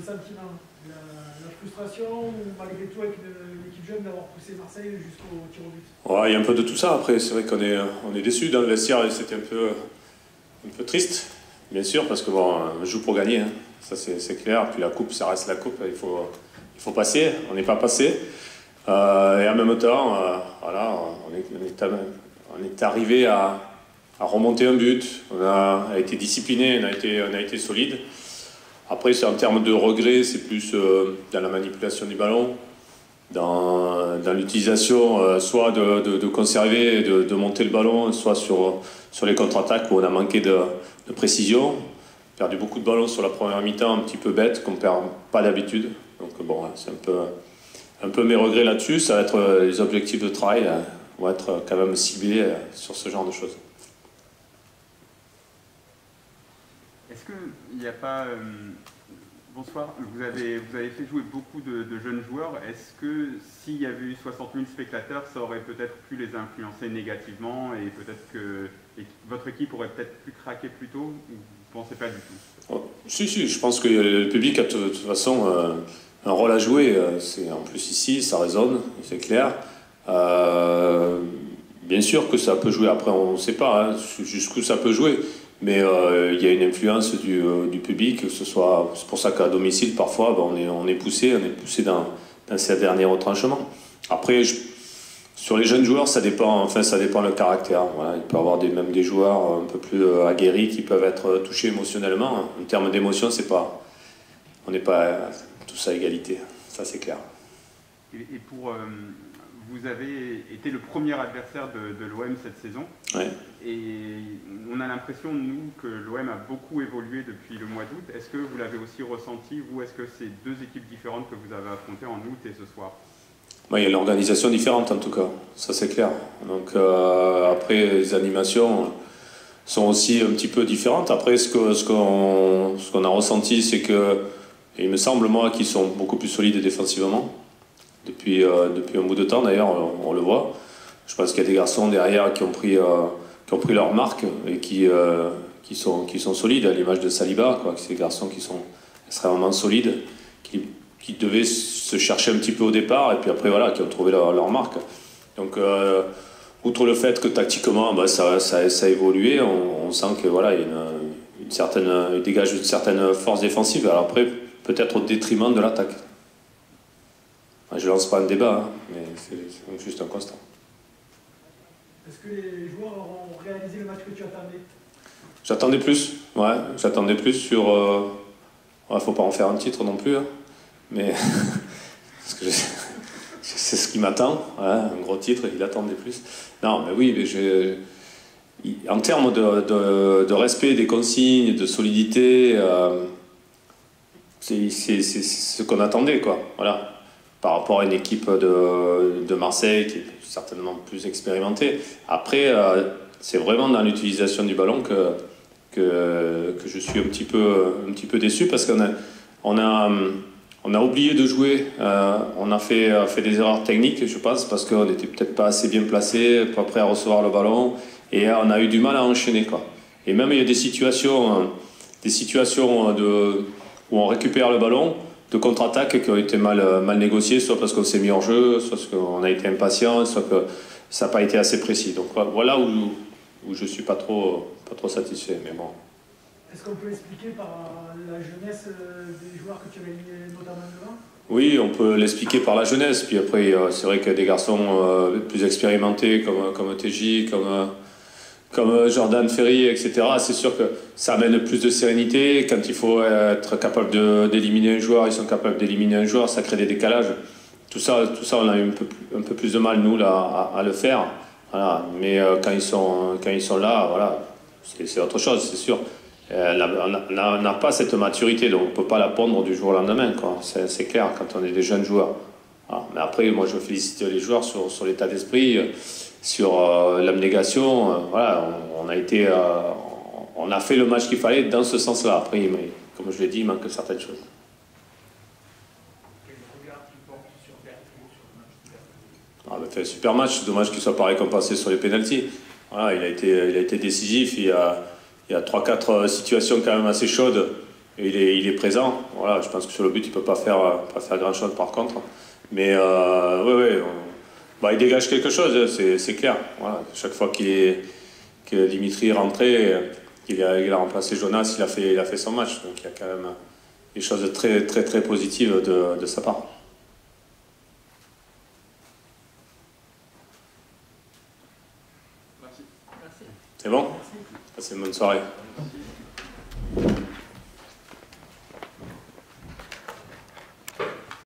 sentiment? La frustration ou malgré tout avec l'équipe jeune d'avoir poussé Marseille jusqu'au tir au but? Ouais, il y a un peu de tout ça. Après, c'est vrai qu'on est déçus dans le vestiaire. C'était un peu triste, bien sûr, parce que bon, on joue pour gagner. Hein. Ça, c'est clair. Puis la coupe, ça reste la coupe. Il faut passer. On n'est pas passé. Et en même temps, voilà, on est arrivé à remonter un but. On a été discipliné, on a été solide. Après, en termes de regrets, c'est plus dans la manipulation du ballon, dans l'utilisation soit de conserver, de monter le ballon, soit sur les contre-attaques où on a manqué de précision. Perdu beaucoup de ballons sur la première mi-temps, un petit peu bête, qu'on ne perd pas d'habitude. Donc bon, c'est un peu mes regrets là-dessus. Ça va être les objectifs de travail vont être quand même ciblés sur ce genre de choses. Est-ce qu'il n'y a pas... bonsoir, vous avez fait jouer beaucoup de jeunes joueurs. Est-ce que s'il y avait eu 60 000 spectateurs, ça aurait peut-être pu les influencer négativement et peut-être que votre équipe aurait peut-être pu craquer plus tôt? Ou vous ne pensez pas du tout? Oh, si, je pense que le public a de toute façon un rôle à jouer. En plus ici, ça résonne, c'est clair. Bien sûr que ça peut jouer, après on ne sait pas hein, jusqu'où ça peut jouer. Mais il y a une influence du public, que ce soit, c'est pour ça qu'à domicile, parfois, on est poussé dans ces derniers retranchements. Après, sur les jeunes joueurs, ça dépend le caractère. Voilà. Il peut y avoir même des joueurs un peu plus aguerris qui peuvent être touchés émotionnellement. En termes d'émotion, on n'est pas tous à égalité, ça c'est clair. Et vous avez été le premier adversaire de l'OM cette saison. Ouais. Et on a l'impression, nous, que l'OM a beaucoup évolué depuis le mois d'août. Est-ce que vous l'avez aussi ressenti, vous? Est-ce que c'est deux équipes différentes que vous avez affrontées en août et ce soir? Il y a une organisation différente en tout cas, ça c'est clair. Donc après, les animations sont aussi un petit peu différentes. Après, ce qu'on a ressenti, c'est que, et il me semble moi, qu'ils sont beaucoup plus solides défensivement. Depuis un bout de temps d'ailleurs, on le voit. Je pense qu'il y a des garçons derrière qui ont pris leur marque et qui sont solides, à l'image de Saliba, quoi. Ces garçons qui sont extrêmement solides, qui devaient se chercher un petit peu au départ et puis après voilà, qui ont trouvé leur marque. Donc outre le fait que tactiquement ça a évolué, on sent que voilà, il dégage une certaine force défensive. Alors après, peut-être au détriment de l'attaque. Je ne lance pas un débat, hein, mais c'est juste un constat. Est-ce que les joueurs auront réalisé le match que tu attendais? J'attendais plus, ouais. J'attendais plus sur... faut pas en faire un titre non plus, hein, mais... parce que c'est ce qui m'attend, ouais, un gros titre, il attendait plus. Non, mais oui, mais en termes de respect des consignes, de solidité, c'est ce qu'on attendait, quoi. Voilà. Par rapport à une équipe de Marseille qui est certainement plus expérimentée. Après, c'est vraiment dans l'utilisation du ballon que je suis un petit peu déçu parce qu'on a oublié de jouer. On a fait des erreurs techniques, je pense, parce qu'on n'était peut-être pas assez bien placé, pas prêt à recevoir le ballon, et on a eu du mal à enchaîner, quoi. Et même il y a des situations où on récupère le ballon, de contre-attaques qui ont été mal négociées, soit parce qu'on s'est mis hors jeu, soit parce qu'on a été impatient, soit que ça n'a pas été assez précis. Donc voilà où je ne suis pas trop satisfait. Mais bon. Est-ce qu'on peut expliquer par la jeunesse des joueurs que tu avais mis notamment devant? Oui, on peut l'expliquer par la jeunesse. Puis après, c'est vrai qu'il y a des garçons plus expérimentés comme TJ, comme Jordan Ferry, etc. C'est sûr que ça amène plus de sérénité. Quand il faut être capable d'éliminer un joueur, ils sont capables d'éliminer un joueur, ça crée des décalages. Tout ça on a eu un peu plus de mal, nous, là, à le faire. Voilà. Mais quand ils sont là, voilà, c'est autre chose, c'est sûr. On n'a pas cette maturité, donc on ne peut pas la pondre du jour au lendemain, quoi. C'est clair, quand on est des jeunes joueurs. Voilà. Mais après, moi, je félicite les joueurs sur l'état d'esprit, sur l'abnégation. Voilà, on a fait le match qu'il fallait dans ce sens-là. Après, comme je l'ai dit, il manque certaines choses. Fait un super match, dommage qu'il ne soit pas récompensé sur les pénaltys. Voilà, il a été décisif, il y a 3-4 situations quand même assez chaudes Et il est présent. Voilà, je pense que sur le but, il ne peut pas faire grand-chose par contre. Mais il dégage quelque chose, c'est clair. Voilà, chaque fois que Dimitri est rentré, qu'il a remplacé Jonas, il a fait son match. Donc il y a quand même des choses très, très, très positives de sa part. Merci. C'est bon? Passez une bonne soirée.